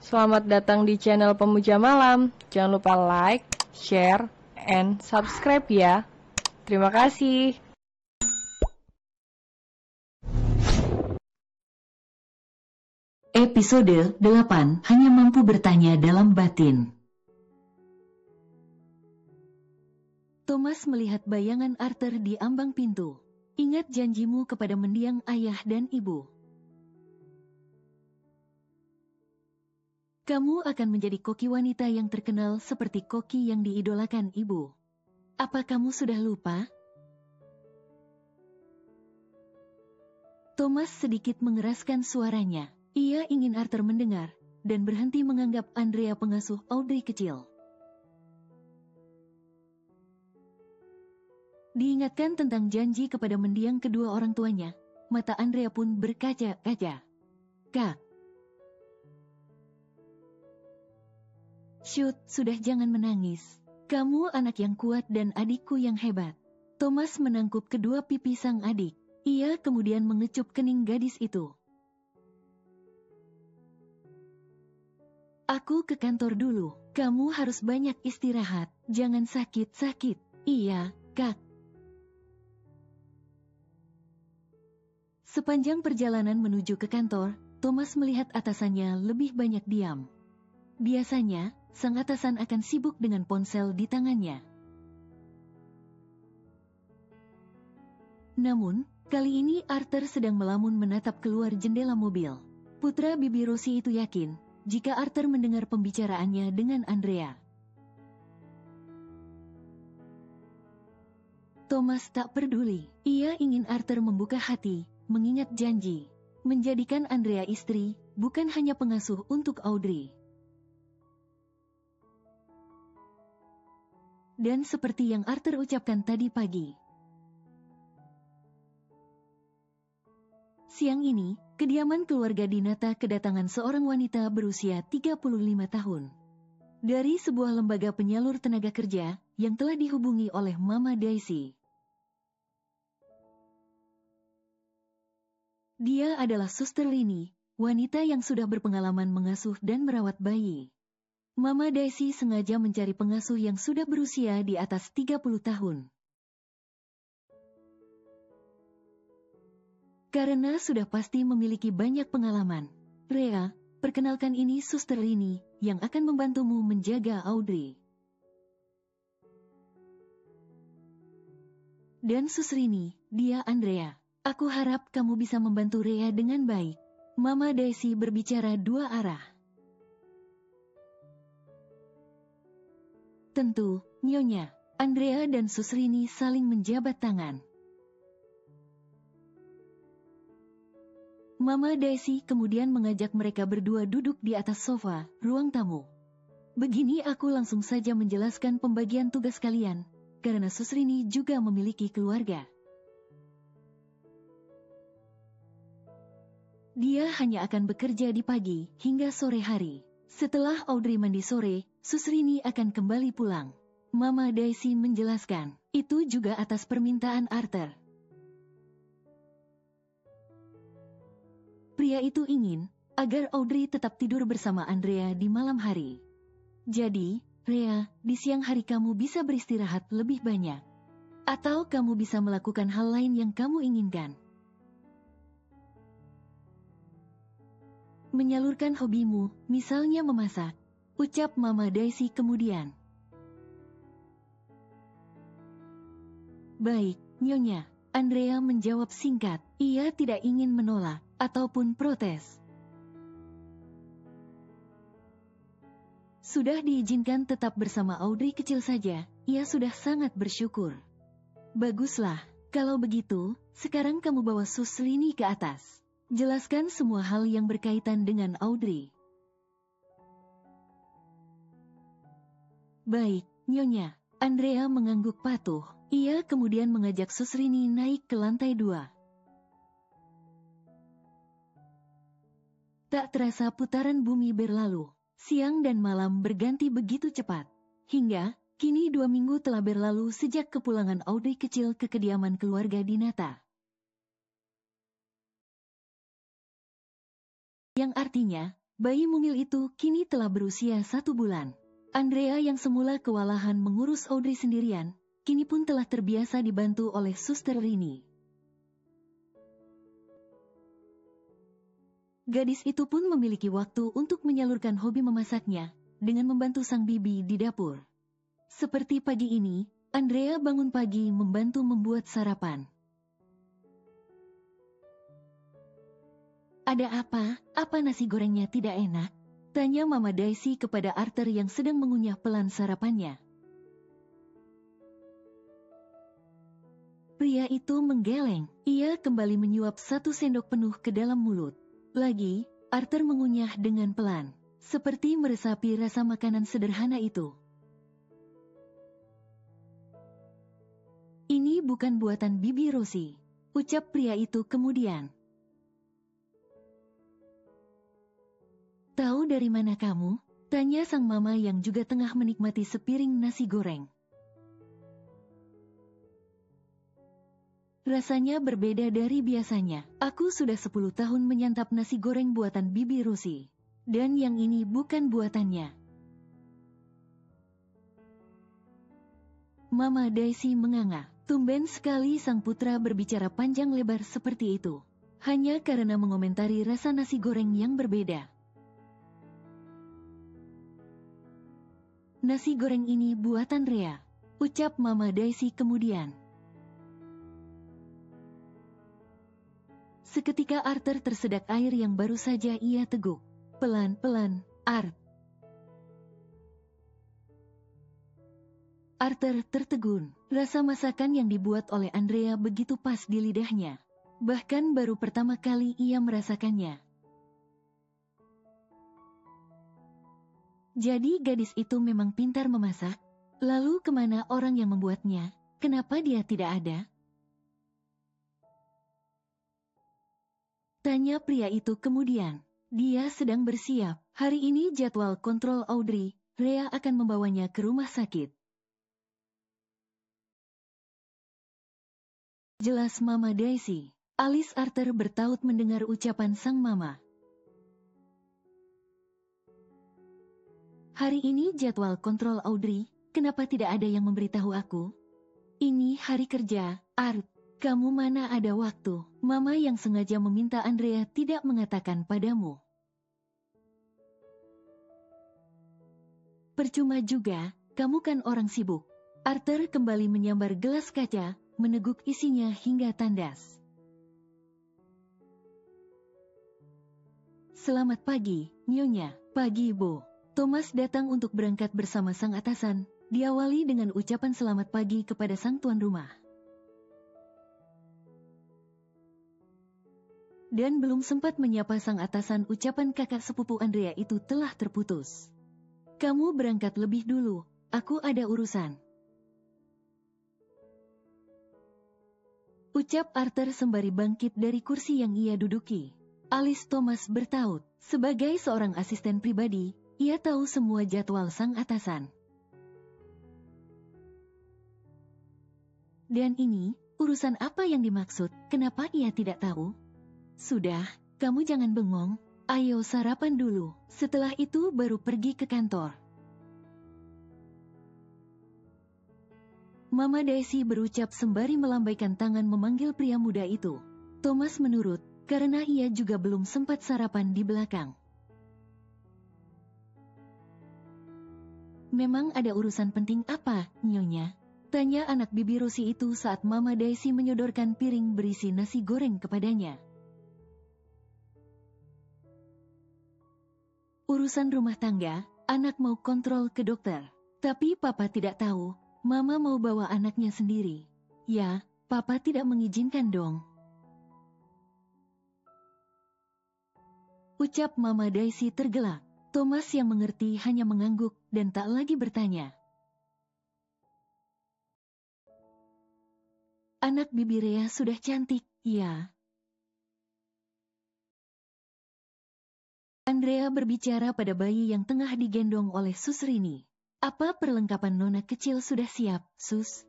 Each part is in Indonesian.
Selamat datang di channel Pemuja Malam. Jangan lupa like, share, and subscribe ya. Terima kasih. Episode 8 hanya mampu bertanya dalam batin. Thomas melihat bayangan Arthur di ambang pintu. Ingat janjimu kepada mendiang ayah dan ibu. Kamu akan menjadi koki wanita yang terkenal seperti koki yang diidolakan ibu. Apa kamu sudah lupa? Thomas sedikit mengeraskan suaranya. Ia ingin Arthur mendengar, dan berhenti menganggap Andrea pengasuh Audrey kecil. Diingatkan tentang janji kepada mendiang kedua orang tuanya, mata Andrea pun berkaca-kaca. Kak. Shoot, sudah jangan menangis. Kamu anak yang kuat dan adikku yang hebat. Thomas menangkup kedua pipi sang adik. Ia kemudian mengecup kening gadis itu. Aku ke kantor dulu. Kamu harus banyak istirahat. Jangan sakit-sakit. Iya, Kak. Sepanjang perjalanan menuju ke kantor, Thomas melihat atasannya lebih banyak diam. Biasanya, sang atasan akan sibuk dengan ponsel di tangannya. Namun, kali ini Arthur sedang melamun menatap keluar jendela mobil. Putra Bibi Rosie itu yakin, jika Arthur mendengar pembicaraannya dengan Andrea. Thomas tak peduli. Ia ingin Arthur membuka hati, mengingat janji, menjadikan Andrea istri, bukan hanya pengasuh untuk Audrey. Dan seperti yang Arthur ucapkan tadi pagi. Siang ini, kediaman keluarga Dinata kedatangan seorang wanita berusia 35 tahun. Dari sebuah lembaga penyalur tenaga kerja, yang telah dihubungi oleh Mama Daisy. Dia adalah Suster Lini, wanita yang sudah berpengalaman mengasuh dan merawat bayi. Mama Daisy sengaja mencari pengasuh yang sudah berusia di atas 30 tahun. Karena sudah pasti memiliki banyak pengalaman. Rhea, perkenalkan ini Suster Lini, yang akan membantumu menjaga Audrey. Dan Sus Lini, dia Andrea. Aku harap kamu bisa membantu Rhea dengan baik. Mama Daisy berbicara dua arah. Tentu, Nyonya. Andrea dan Susrini saling menjabat tangan. Mama Daisy kemudian mengajak mereka berdua duduk di atas sofa, ruang tamu. Begini aku langsung saja menjelaskan pembagian tugas kalian, karena Susrini juga memiliki keluarga. Dia hanya akan bekerja di pagi hingga sore hari. Setelah Audrey mandi sore, Susrini akan kembali pulang. Mama Daisy menjelaskan, itu juga atas permintaan Arthur. Pria itu ingin agar Audrey tetap tidur bersama Andrea di malam hari. Jadi, Rhea, di siang hari kamu bisa beristirahat lebih banyak. Atau kamu bisa melakukan hal lain yang kamu inginkan. Menyalurkan hobimu, misalnya memasak, ucap Mama Daisy kemudian. Baik, Nyonya, Andrea menjawab singkat. Ia tidak ingin menolak ataupun protes. Sudah diizinkan tetap bersama Audrey kecil saja, ia sudah sangat bersyukur. Baguslah, kalau begitu, sekarang kamu bawa Sus Lini ke atas. Jelaskan semua hal yang berkaitan dengan Audrey. Baik, Nyonya. Andrea mengangguk patuh. Ia kemudian mengajak Susrini naik ke lantai 2. Tak terasa putaran bumi berlalu. Siang dan malam berganti begitu cepat. Hingga, kini 2 minggu telah berlalu sejak kepulangan Audrey kecil ke kediaman keluarga Dinata. Yang artinya, Bayi mungil itu kini telah berusia 1 bulan. Andrea yang semula kewalahan mengurus Audrey sendirian, kini pun telah terbiasa dibantu oleh Suster Rini. Gadis itu pun memiliki waktu untuk menyalurkan hobi memasaknya, dengan membantu sang bibi di dapur. Seperti pagi ini, Andrea bangun pagi membantu membuat sarapan. "Ada apa? Apa nasi gorengnya tidak enak?" tanya Mama Daisy kepada Arthur yang sedang mengunyah pelan sarapannya. Pria itu menggeleng. Ia kembali menyuap 1 sendok penuh ke dalam mulut. Lagi, Arthur mengunyah dengan pelan, seperti meresapi rasa makanan sederhana itu. "Ini bukan buatan Bibi Rosie," ucap pria itu kemudian. "Tahu dari mana kamu?" tanya sang mama yang juga tengah menikmati sepiring nasi goreng. "Rasanya berbeda dari biasanya. Aku sudah 10 tahun menyantap nasi goreng buatan Bibi Rosie. Dan yang ini bukan buatannya." Mama Daisy menganga. Tumben sekali sang putra berbicara panjang lebar seperti itu. Hanya karena mengomentari rasa nasi goreng yang berbeda. "Nasi goreng ini buatan Rea," ucap Mama Daisy kemudian. Seketika Arthur tersedak air yang baru saja ia teguk. "Pelan-pelan, Art." Arthur tertegun. Rasa masakan yang dibuat oleh Andrea begitu pas di lidahnya. Bahkan baru pertama kali ia merasakannya. Jadi gadis itu memang pintar memasak? Lalu kemana orang yang membuatnya? Kenapa dia tidak ada? Tanya pria itu kemudian. Dia sedang bersiap. Hari ini jadwal kontrol Audrey. Rea akan membawanya ke rumah sakit. Jelas Mama Daisy. Alis Arthur bertaut mendengar ucapan sang mama. "Hari ini jadwal kontrol Audrey. Kenapa tidak ada yang memberitahu aku? Ini hari kerja, Art. Kamu mana ada waktu?" Mama yang sengaja meminta Andrea tidak mengatakan padamu. "Percuma juga, kamu kan orang sibuk." Arthur kembali menyambar gelas kaca, meneguk isinya hingga tandas. "Selamat pagi, Nyonya." "Pagi, Bo." Thomas datang untuk berangkat bersama sang atasan, diawali dengan ucapan selamat pagi kepada sang tuan rumah. Dan belum sempat menyapa sang atasan, ucapan kakak sepupu Andrea itu telah terputus. "Kamu berangkat lebih dulu, aku ada urusan," ucap Arthur sembari bangkit dari kursi yang ia duduki. Alis Thomas bertaut. Sebagai seorang asisten pribadi, ia tahu semua jadwal sang atasan. Dan ini, urusan apa yang dimaksud? Kenapa ia tidak tahu? "Sudah, kamu jangan bengong. Ayo sarapan dulu. Setelah itu baru pergi ke kantor." Mama Daisy berucap sembari melambaikan tangan memanggil pria muda itu. Thomas menurut, karena ia juga belum sempat sarapan di belakang. "Memang ada urusan penting apa, Nyonya?" tanya anak Bibi Rosie itu saat Mama Daisy menyodorkan piring berisi nasi goreng kepadanya. "Urusan rumah tangga, anak mau kontrol ke dokter. Tapi Papa tidak tahu, Mama mau bawa anaknya sendiri." "Ya, Papa tidak mengizinkan dong," ucap Mama Daisy tergelak. Thomas yang mengerti hanya mengangguk dan tak lagi bertanya. "Anak Bibi Rea sudah cantik, ya?" Andrea berbicara pada bayi yang tengah digendong oleh Sus Rini. "Apa perlengkapan nona kecil sudah siap, Sus?"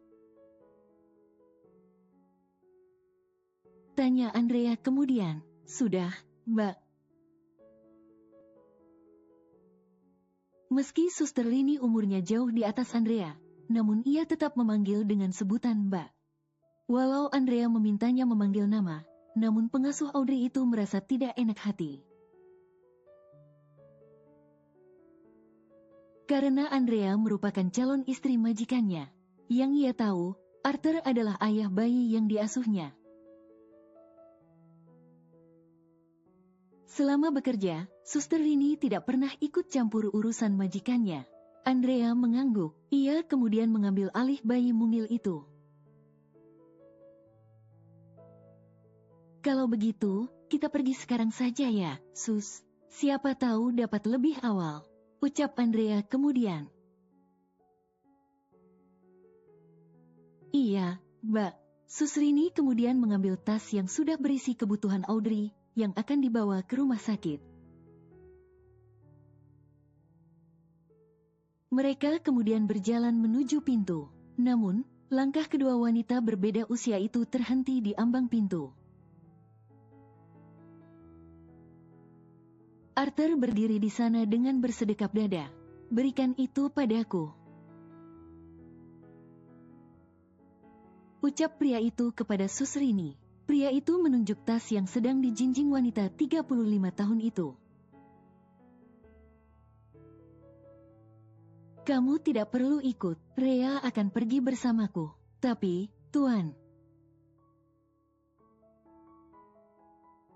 tanya Andrea kemudian. "Sudah, Mbak." Meski Suster Lini umurnya jauh di atas Andrea, namun ia tetap memanggil dengan sebutan Mbak. Walau Andrea memintanya memanggil nama, namun pengasuh Audrey itu merasa tidak enak hati. Karena Andrea merupakan calon istri majikannya, yang ia tahu, Arthur adalah ayah bayi yang diasuhnya. Selama bekerja, Suster Lini tidak pernah ikut campur urusan majikannya. Andrea mengangguk, ia kemudian mengambil alih bayi mungil itu. Kalau begitu, kita pergi sekarang saja ya, Sus. Siapa tahu dapat lebih awal, ucap Andrea kemudian. Iya, Mbak. Sus Lini kemudian mengambil tas yang sudah berisi kebutuhan Audrey, yang akan dibawa ke rumah sakit. Mereka kemudian berjalan menuju pintu. Namun, langkah kedua wanita berbeda usia itu terhenti di ambang pintu. Arthur berdiri di sana dengan bersedekap dada. Berikan itu padaku, ucap pria itu kepada Sus Lini. Pria itu menunjuk tas yang sedang dijinjing wanita 35 tahun itu. Kamu tidak perlu ikut, Rea akan pergi bersamaku. Tapi, Tuan,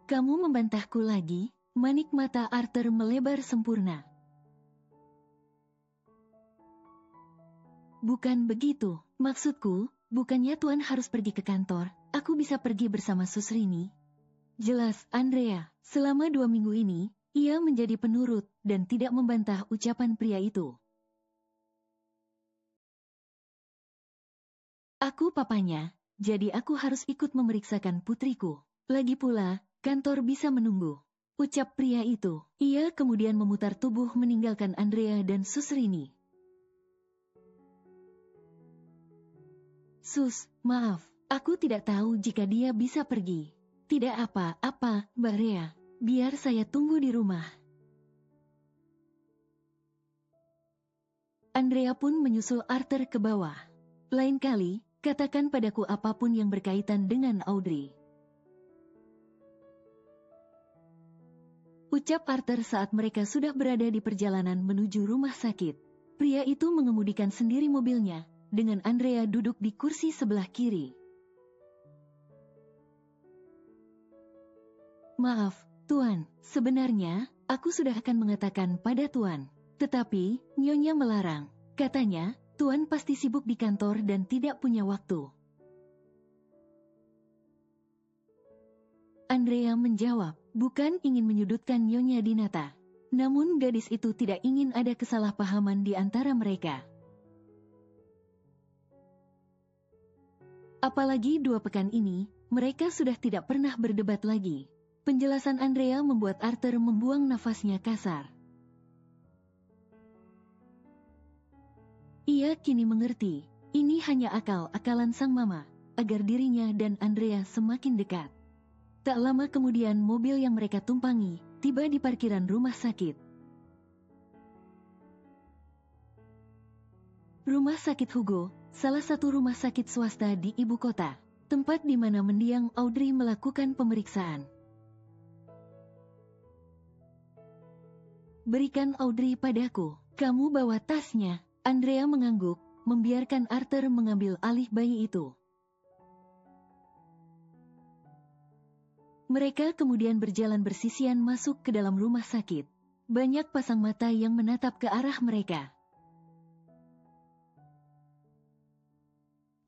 kamu membantahku lagi? Manik mata Arthur melebar sempurna. Bukan begitu, maksudku, bukannya Tuan harus pergi ke kantor, aku bisa pergi bersama Sus Lini. Jelas, Andrea, selama 2 minggu ini, ia menjadi penurut dan tidak membantah ucapan pria itu. Aku papanya, jadi aku harus ikut memeriksakan putriku. Lagi pula, kantor bisa menunggu, ucap pria itu. Ia kemudian memutar tubuh meninggalkan Andrea dan Sus Lini. Sus, maaf, aku tidak tahu jika dia bisa pergi. Tidak apa-apa, Mbak Rea, biar saya tunggu di rumah. Andrea pun menyusul Arthur ke bawah. Lain kali, katakan padaku apapun yang berkaitan dengan Audrey, ucap Arthur saat mereka sudah berada di perjalanan menuju rumah sakit. Pria itu mengemudikan sendiri mobilnya, dengan Andrea duduk di kursi sebelah kiri. Maaf, Tuan, sebenarnya, aku sudah akan mengatakan pada Tuan. Tetapi, Nyonya melarang. Katanya, Tuan pasti sibuk di kantor dan tidak punya waktu. Andrea menjawab, bukan ingin menyudutkan Nyonya Dinata. Namun gadis itu tidak ingin ada kesalahpahaman di antara mereka. Apalagi 2 pekan ini, mereka sudah tidak pernah berdebat lagi. Penjelasan Andrea membuat Arthur membuang nafasnya kasar. Ia kini mengerti, ini hanya akal-akalan sang mama, agar dirinya dan Andrea semakin dekat. Tak lama kemudian mobil yang mereka tumpangi, tiba di parkiran rumah sakit. Rumah sakit Hugo, salah satu rumah sakit swasta di ibu kota, tempat di mana mendiang Audrey melakukan pemeriksaan. Berikan Audrey padaku, kamu bawa tasnya. Andrea mengangguk, membiarkan Arthur mengambil alih bayi itu. Mereka kemudian berjalan bersisian masuk ke dalam rumah sakit. Banyak pasang mata yang menatap ke arah mereka.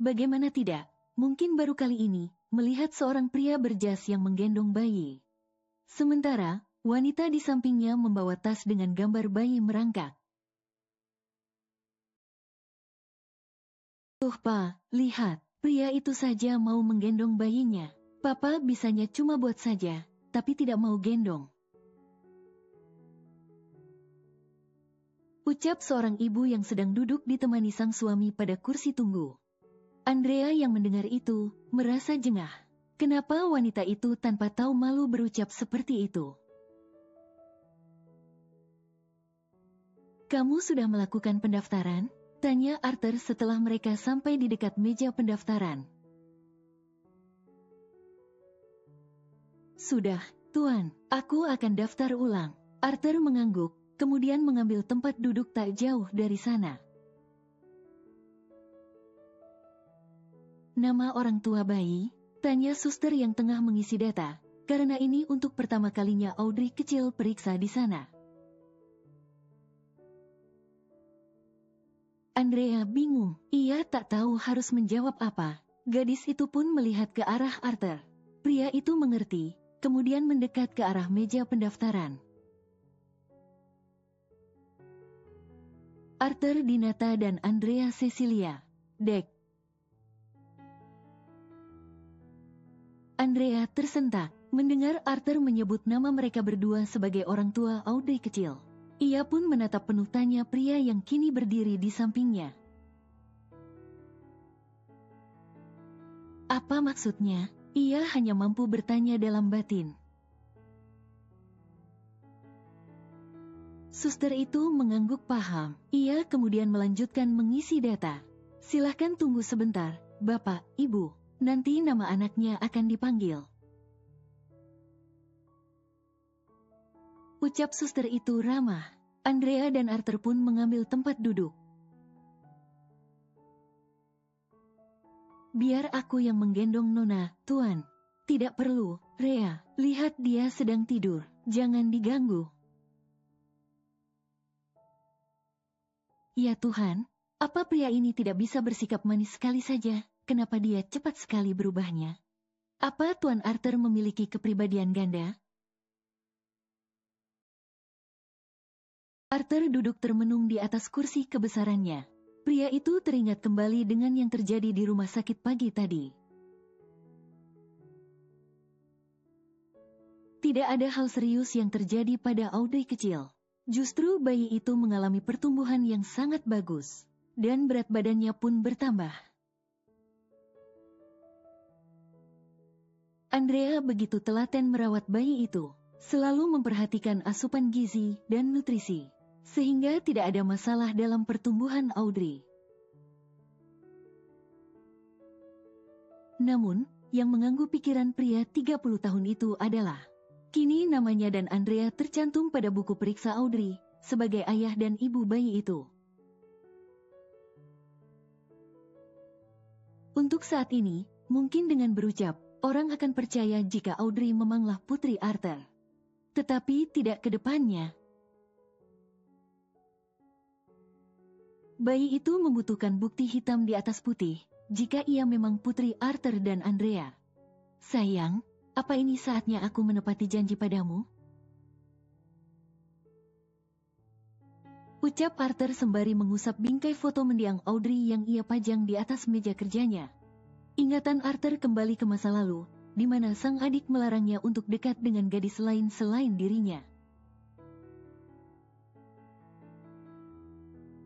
Bagaimana tidak, mungkin baru kali ini, melihat seorang pria berjas yang menggendong bayi. Sementara, wanita di sampingnya membawa tas dengan gambar bayi merangkak. Tuh Pa, lihat, pria itu saja mau menggendong bayinya. Papa bisanya cuma buat saja, tapi tidak mau gendong. Ucap seorang ibu yang sedang duduk ditemani sang suami pada kursi tunggu. Andrea yang mendengar itu, merasa jengah. Kenapa wanita itu tanpa tahu malu berucap seperti itu? Kamu sudah melakukan pendaftaran? Tanya Arthur setelah mereka sampai di dekat meja pendaftaran. Sudah, Tuan. Aku akan daftar ulang. Arthur mengangguk, kemudian mengambil tempat duduk tak jauh dari sana. Nama orang tua bayi? Tanya suster yang tengah mengisi data, karena ini untuk pertama kalinya Audrey kecil periksa di sana. Andrea bingung, ia tak tahu harus menjawab apa. Gadis itu pun melihat ke arah Arthur. Pria itu mengerti, kemudian mendekat ke arah meja pendaftaran. Arthur Dinata dan Andrea Cecilia. Dek. Andrea tersentak mendengar Arthur menyebut nama mereka berdua sebagai orang tua Audrey kecil. Ia pun menatap penuh tanya pria yang kini berdiri di sampingnya. Apa maksudnya? Ia hanya mampu bertanya dalam batin. Suster itu mengangguk paham. Ia kemudian melanjutkan mengisi data. Silahkan tunggu sebentar, Bapak, Ibu. Nanti nama anaknya akan dipanggil. Ucap suster itu ramah. Andrea dan Arthur pun mengambil tempat duduk. Biar aku yang menggendong Nona, Tuan. Tidak perlu, Rea. Lihat dia sedang tidur. Jangan diganggu. Ya Tuhan, apa pria ini tidak bisa bersikap manis sekali saja? Kenapa dia cepat sekali berubahnya? Apa Tuan Arthur memiliki kepribadian ganda? Arthur duduk termenung di atas kursi kebesarannya. Pria itu teringat kembali dengan yang terjadi di rumah sakit pagi tadi. Tidak ada hal serius yang terjadi pada Audrey kecil. Justru bayi itu mengalami pertumbuhan yang sangat bagus. Dan berat badannya pun bertambah. Andrea begitu telaten merawat bayi itu. Selalu memperhatikan asupan gizi dan nutrisi. Sehingga tidak ada masalah dalam pertumbuhan Audrey. Namun, yang mengganggu pikiran pria 30 tahun itu adalah, kini namanya dan Andrea tercantum pada buku periksa Audrey, sebagai ayah dan ibu bayi itu. Untuk saat ini, mungkin dengan berucap, orang akan percaya jika Audrey memanglah putri Arthur. Tetapi tidak ke depannya. Bayi itu membutuhkan bukti hitam di atas putih, jika ia memang putri Arthur dan Andrea. Sayang, apa ini saatnya aku menepati janji padamu? Ucap Arthur sembari mengusap bingkai foto mendiang Audrey yang ia pajang di atas meja kerjanya. Ingatan Arthur kembali ke masa lalu, di mana sang adik melarangnya untuk dekat dengan gadis lain selain dirinya.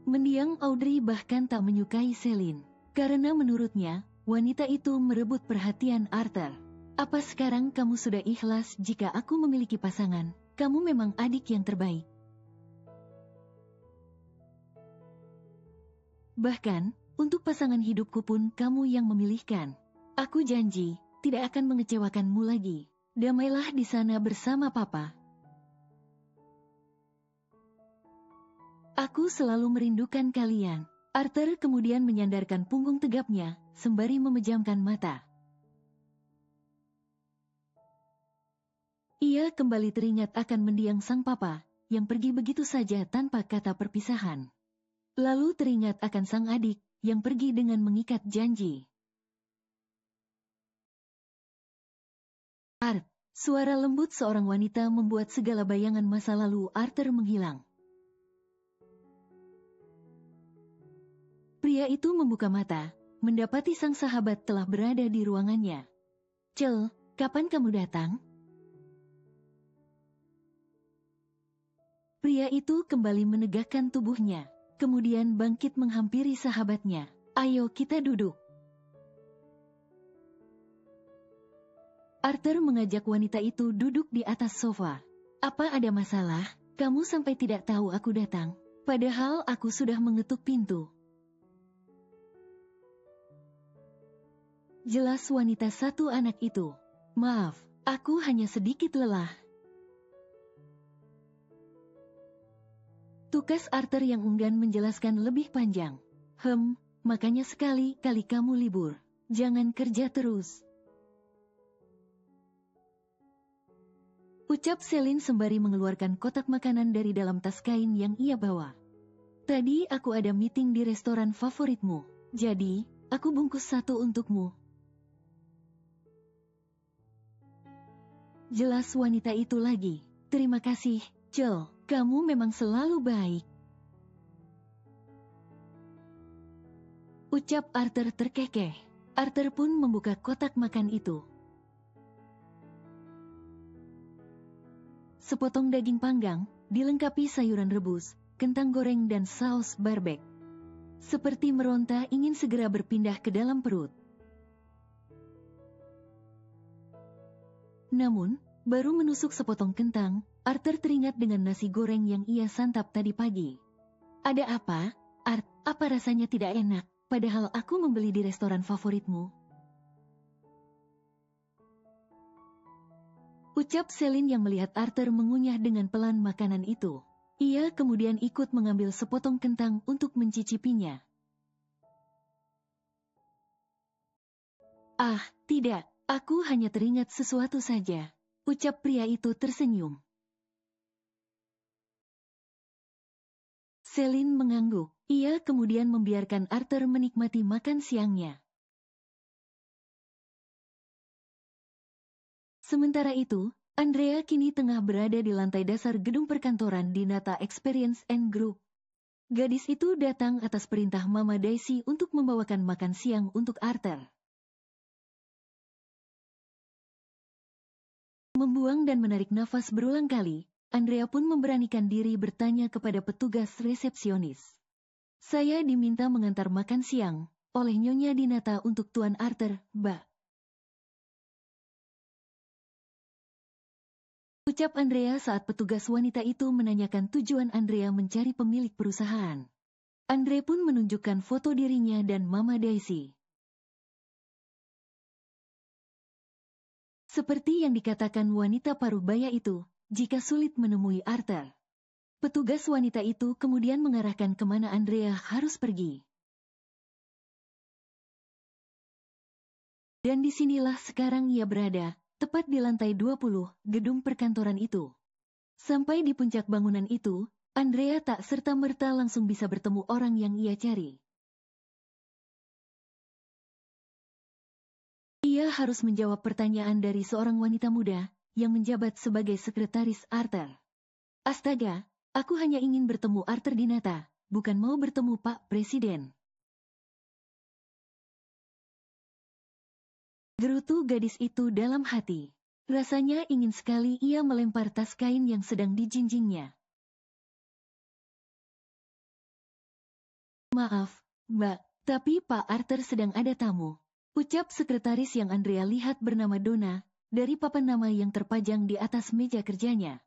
Mendiang Audrey bahkan tak menyukai Celine, karena menurutnya, wanita itu merebut perhatian Arthur. Apa sekarang kamu sudah ikhlas jika aku memiliki pasangan? Kamu memang adik yang terbaik. Bahkan, untuk pasangan hidupku pun kamu yang memilihkan. Aku janji, tidak akan mengecewakanmu lagi. Damailah di sana bersama Papa. Aku selalu merindukan kalian. Arthur kemudian menyandarkan punggung tegapnya, sembari memejamkan mata. Ia kembali teringat akan mendiang sang papa, yang pergi begitu saja tanpa kata perpisahan. Lalu teringat akan sang adik, yang pergi dengan mengikat janji. Art, suara lembut seorang wanita membuat segala bayangan masa lalu Arthur menghilang. Pria itu membuka mata, mendapati sang sahabat telah berada di ruangannya. Cel, kapan kamu datang? Pria itu kembali menegakkan tubuhnya, kemudian bangkit menghampiri sahabatnya. Ayo kita duduk. Arthur mengajak wanita itu duduk di atas sofa. Apa ada masalah? Kamu sampai tidak tahu aku datang? padahal aku sudah mengetuk pintu. Jelas wanita satu anak itu. Maaf, aku hanya sedikit lelah. Tugas Arthur yang enggan menjelaskan lebih panjang. Makanya sekali-kali kamu libur. Jangan kerja terus. Ucap Celine sembari mengeluarkan kotak makanan dari dalam tas kain yang ia bawa. Tadi aku ada meeting di restoran favoritmu. Jadi, aku bungkus satu untukmu. Jelas wanita itu lagi. Terima kasih, Jill. Kamu memang selalu baik. Ucap Arthur terkekeh. Arthur pun membuka kotak makan itu. Sepotong daging panggang, dilengkapi sayuran rebus, kentang goreng dan saus barbek. Seperti meronta ingin segera berpindah ke dalam perut. Namun, baru menusuk sepotong kentang, Arthur teringat dengan nasi goreng yang ia santap tadi pagi. Ada apa, Art? Apa rasanya tidak enak, padahal aku membeli di restoran favoritmu? Ucap Celine yang melihat Arthur mengunyah dengan pelan makanan itu. Ia kemudian ikut mengambil sepotong kentang untuk mencicipinya. Ah, tidak, aku hanya teringat sesuatu saja. Ucap pria itu tersenyum. Celine mengangguk. Ia kemudian membiarkan Arthur menikmati makan siangnya. Sementara itu, Andrea kini tengah berada di lantai dasar gedung perkantoran di Nata Experience and Group. Gadis itu datang atas perintah Mama Daisy untuk membawakan makan siang untuk Arthur. Membuang dan menarik nafas berulang kali, Andrea pun memberanikan diri bertanya kepada petugas resepsionis. Saya diminta mengantar makan siang oleh Nyonya Dinata untuk Tuan Arthur, Mbak. Ucap Andrea saat petugas wanita itu menanyakan tujuan Andrea mencari pemilik perusahaan. Andre pun menunjukkan foto dirinya dan Mama Daisy. Seperti yang dikatakan wanita paruh baya itu, jika sulit menemui Arthur, petugas wanita itu kemudian mengarahkan kemana Andrea harus pergi. Dan disinilah sekarang ia berada, tepat di lantai 20, gedung perkantoran itu. Sampai di puncak bangunan itu, Andrea tak serta-merta langsung bisa bertemu orang yang ia cari. Ia harus menjawab pertanyaan dari seorang wanita muda yang menjabat sebagai sekretaris Arthur. Astaga, aku hanya ingin bertemu Arthur Dinata, bukan mau bertemu Pak Presiden. Gerutu gadis itu dalam hati. Rasanya ingin sekali ia melempar tas kain yang sedang dijinjingnya. Maaf, Mbak, tapi Pak Arthur sedang ada tamu. Ucap sekretaris yang Andrea lihat bernama Donna, dari papan nama yang terpajang di atas meja kerjanya.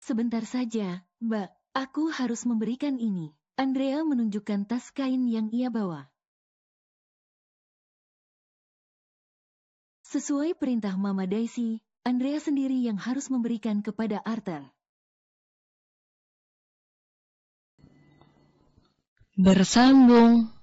Sebentar saja, Mbak, aku harus memberikan ini. Andrea menunjukkan tas kain yang ia bawa. Sesuai perintah Mama Daisy, Andrea sendiri yang harus memberikan kepada Arthur. Bersambung.